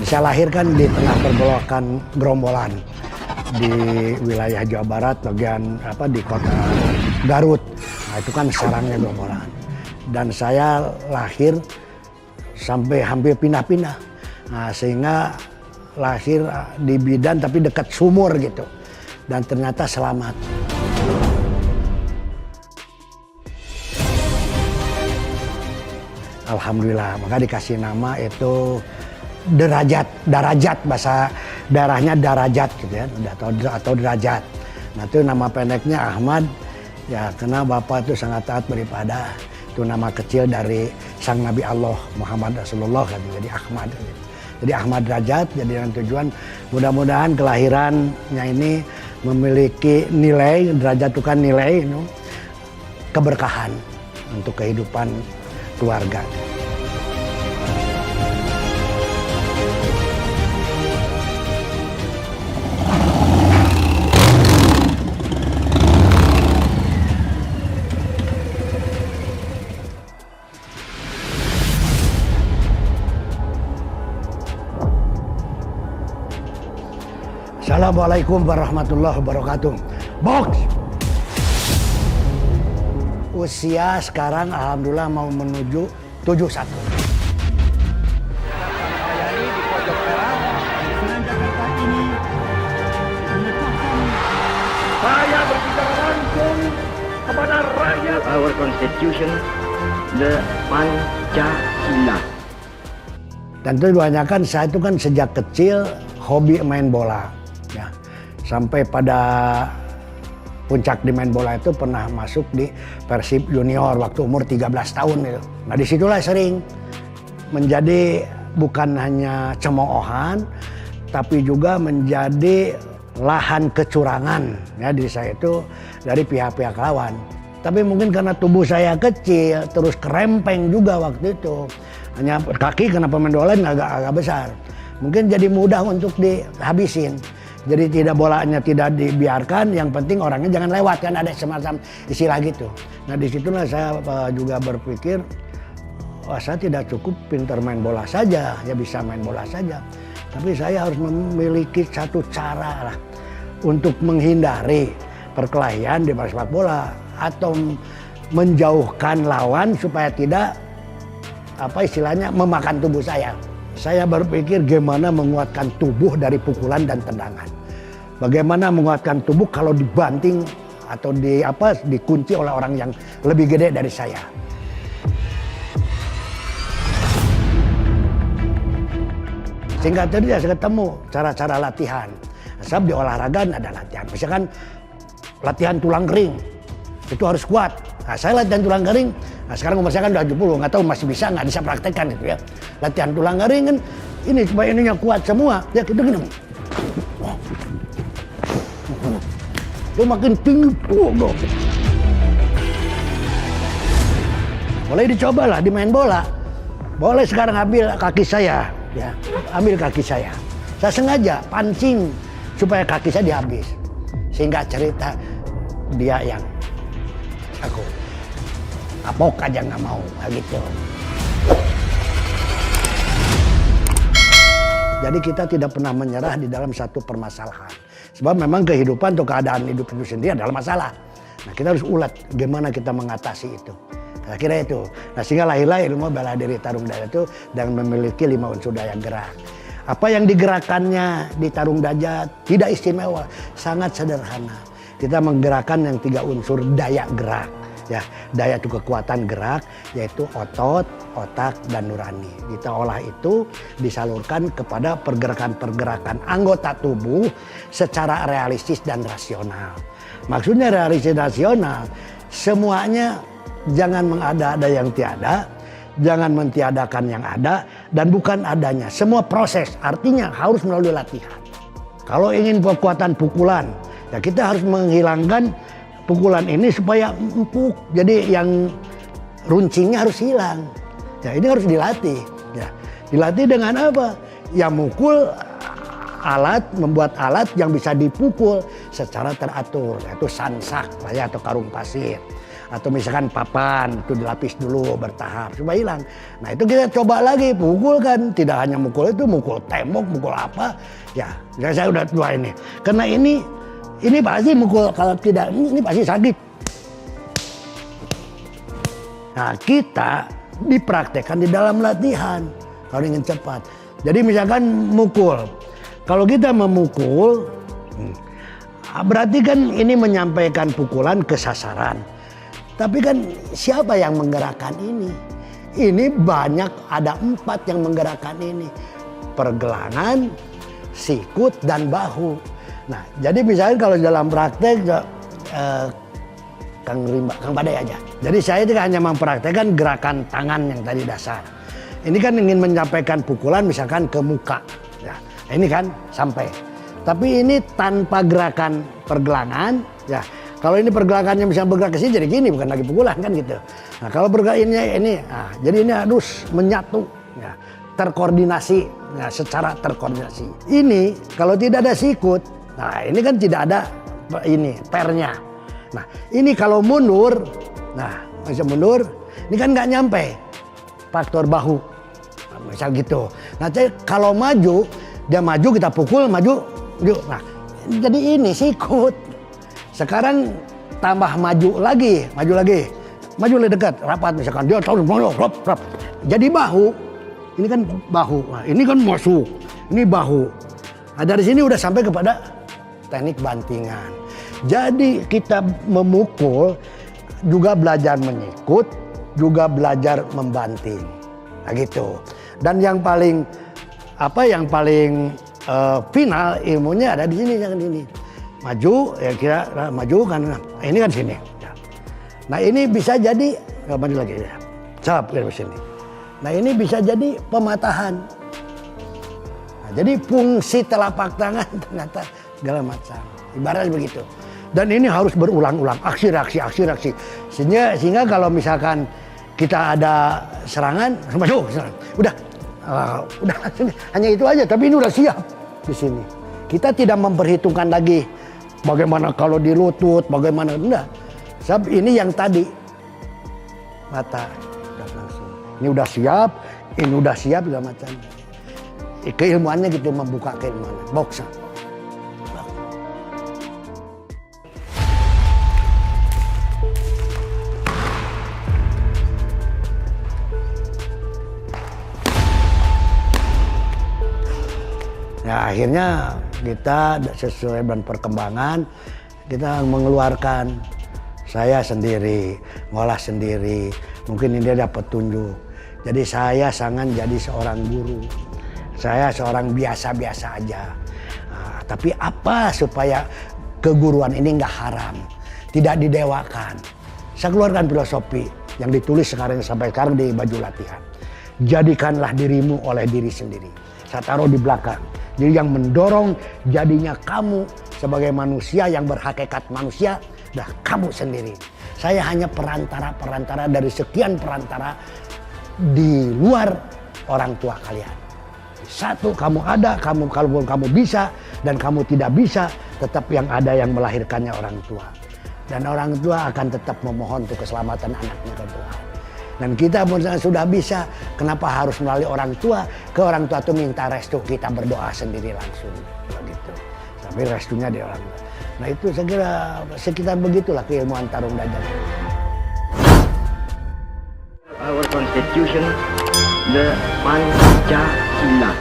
Saya lahir kan di tengah pergolakan gerombolan di wilayah Jawa Barat, bagian di kota Garut. Nah, itu kan sarangnya gerombolan. Dan saya lahir sampai hampir pindah-pindah. Nah, sehingga lahir di bidan tapi dekat sumur gitu. Dan ternyata selamat. Alhamdulillah, maka dikasih nama itu Darajat, bahasa daerahnya Darajat gitu ya, atau Derajat. Nah itu nama pendeknya Ahmad, ya karena Bapak itu sangat taat beribadah. Itu nama kecil dari sang Nabi Allah Muhammad Rasulullah kan, jadi Ahmad. Jadi Ahmad Derajat, jadi dengan tujuan mudah-mudahan kelahirannya ini memiliki nilai, derajat itu kan nilai, keberkahan untuk kehidupan keluarga. Assalamualaikum warahmatullahi wabarakatuh. Box. Usia sekarang alhamdulillah mau menuju 71. Di pojok merah, Senayan Jakarta ini menetapkan Saya berbicara langsung kepada rakyat. Our Constitution, the Pancasila. Dan itu kebanyakan saya itu kan sejak kecil hobi main bola. Ya, sampai pada puncak di main bola itu pernah masuk di Persib Junior waktu umur 13 tahun itu. Nah disitulah sering menjadi bukan hanya cemoohan, tapi juga menjadi lahan kecurangan ya di saya itu dari pihak-pihak lawan. Tapi mungkin karena tubuh saya kecil, terus kerempeng juga waktu itu. Hanya kaki karena pemain bola agak besar. Mungkin jadi mudah untuk dihabisin. Jadi bolanya tidak dibiarkan, yang penting orangnya jangan lewat, kan ada semacam istilah gitu. Nah disitulah saya juga berpikir, saya tidak cukup pintar main bola saja, ya bisa main bola saja. Tapi saya harus memiliki satu cara lah untuk menghindari perkelahian di sepak bola atau menjauhkan lawan supaya tidak memakan tubuh saya. Saya berpikir gimana menguatkan tubuh dari pukulan dan tendangan. Bagaimana menguatkan tubuh kalau dibanting atau dikunci oleh orang yang lebih gede dari saya. Singkat cerita saya ketemu cara-cara latihan. Sebab di olahraga ada latihan. Misalkan latihan tulang kering, itu harus kuat. Nah, saya latihan tulang kering, sekarang umur saya kan udah 70, nggak tahu masih bisa praktekkan itu ya. Latihan tulang kering kan, ini supaya ininya kuat semua, ya gitu gini. Itu makin tinggi, boleh dicobalah di main bola. Boleh sekarang ambil kaki saya, ya, ambil kaki saya. Saya sengaja pancing supaya kaki saya dihabis. Sehingga cerita dia yang aku kapok aja nggak mau gitu. Jadi kita tidak pernah menyerah di dalam satu permasalahan. Sebab memang kehidupan atau keadaan hidup itu sendiri adalah masalah. Nah kita harus ulet gimana kita mengatasi itu. Saya kira itu. Nah sehingga lahirlah ilmu bela diri tarung daya itu dan memiliki 5 unsur daya gerak. Apa yang digerakkannya di tarung daya tidak istimewa, sangat sederhana. Kita menggerakkan yang 3 unsur daya gerak. Ya, daya itu kekuatan gerak, yaitu otot, otak, dan nurani. Kita olah itu disalurkan kepada pergerakan-pergerakan anggota tubuh secara realistis dan rasional. Maksudnya realistis rasional, semuanya jangan mengada-ada yang tiada, jangan mentiadakan yang ada, dan bukan adanya. Semua proses, artinya harus melalui latihan. Kalau ingin kekuatan pukulan, ya kita harus menghilangkan pukulan ini supaya empuk. Jadi yang runcingnya harus hilang. Ya ini harus dilatih. Ya, dilatih dengan apa? Ya mukul alat, membuat alat yang bisa dipukul secara teratur, yaitu sansak atau karung pasir. Atau misalkan papan, itu dilapis dulu bertahap supaya hilang. Nah itu kita coba lagi, pukul kan. Tidak hanya mukul itu, mukul tembok, mukul apa. Ya, saya udah tua ini. Karena ini pasti mukul, kalau tidak ini pasti sakit. Nah kita dipraktekkan di dalam latihan kalau ingin cepat. Jadi misalkan mukul, kalau kita memukul, berarti kan ini menyampaikan pukulan ke sasaran. Tapi kan siapa yang menggerakkan ini? Ini banyak, ada 4 yang menggerakkan ini. Pergelangan, sikut, dan bahu. Nah jadi misalnya kalau dalam praktek, Kang Badai aja. Jadi saya itu hanya mempraktekkan gerakan tangan yang tadi dasar. Ini kan ingin menyampaikan pukulan misalkan ke muka. Ya, ini kan sampai. Tapi ini tanpa gerakan pergelangan. Ya, kalau ini pergelangannya bisa bergerak ke sini jadi gini, bukan lagi pukulan kan gitu. Nah kalau bergerak ini, jadi ini harus menyatu, ya, terkoordinasi, ya, secara terkoordinasi. Ini kalau tidak ada sikut, nah ini kan tidak ada ini pernya. Nah ini kalau mundur, nah bisa mundur, ini kan nggak nyampe faktor bahu, nah, misal gitu. Nah kalau maju, dia maju kita pukul, maju, yuk. Nah jadi ini sikut. Sekarang tambah maju lagi, maju lebih dekat, rapat misalkan dia tahu rap. Jadi bahu, ini kan bahu, nah, ini kan masuk, ini bahu. Nah, dari sini udah sampai kepada teknik bantingan. Jadi kita memukul juga belajar menyikut, juga belajar membanting, nah gitu. Dan yang paling final ilmunya ada di sini, jangan ini. Maju, ya kira maju kan, ini kan sini. Nah ini bisa jadi, maju lagi ya, cap dari sini. Nah ini bisa jadi pematahan. Nah, jadi fungsi telapak tangan ternyata segala macam, ibaratnya begitu. Dan ini harus berulang-ulang, aksi reaksi. Sehingga kalau misalkan kita ada serangan, maju, udah hanya itu aja. Tapi ini udah siap di sini. Kita tidak memperhitungkan lagi bagaimana kalau di lutut, bagaimana enggak. Sebab ini yang tadi mata langsung. Ini udah siap segala macam. Keilmuannya gitu, membuka keilmuan. Boxer. Ya akhirnya kita sesuai dengan perkembangan kita mengeluarkan, saya sendiri, ngolah sendiri, mungkin ini dapat tunjuk. Jadi saya sangat jadi seorang guru, saya seorang biasa-biasa aja. Nah, tapi apa supaya keguruan ini nggak haram, tidak didewakan. Saya keluarkan filosofi yang ditulis sampai sekarang di baju latihan. Jadikanlah dirimu oleh diri sendiri. Saya taruh di belakang. Jadi yang mendorong jadinya kamu sebagai manusia yang berhakikat manusia, dah kamu sendiri. Saya hanya perantara dari sekian perantara di luar orang tua kalian. Satu, kamu ada, kalaupun kamu bisa dan kamu tidak bisa, tetap yang ada yang melahirkannya orang tua. Dan orang tua akan tetap memohon untuk keselamatan anaknya ke Tuhan. Dan kita sudah bisa, kenapa harus melalui orang tua? Ke orang tua itu minta restu, kita berdoa sendiri langsung. Begitu. Tapi restunya di orang tua. Nah itu saya kira sekitar begitulah keilmuan tarung dagang. Our constitution, the Pancasila.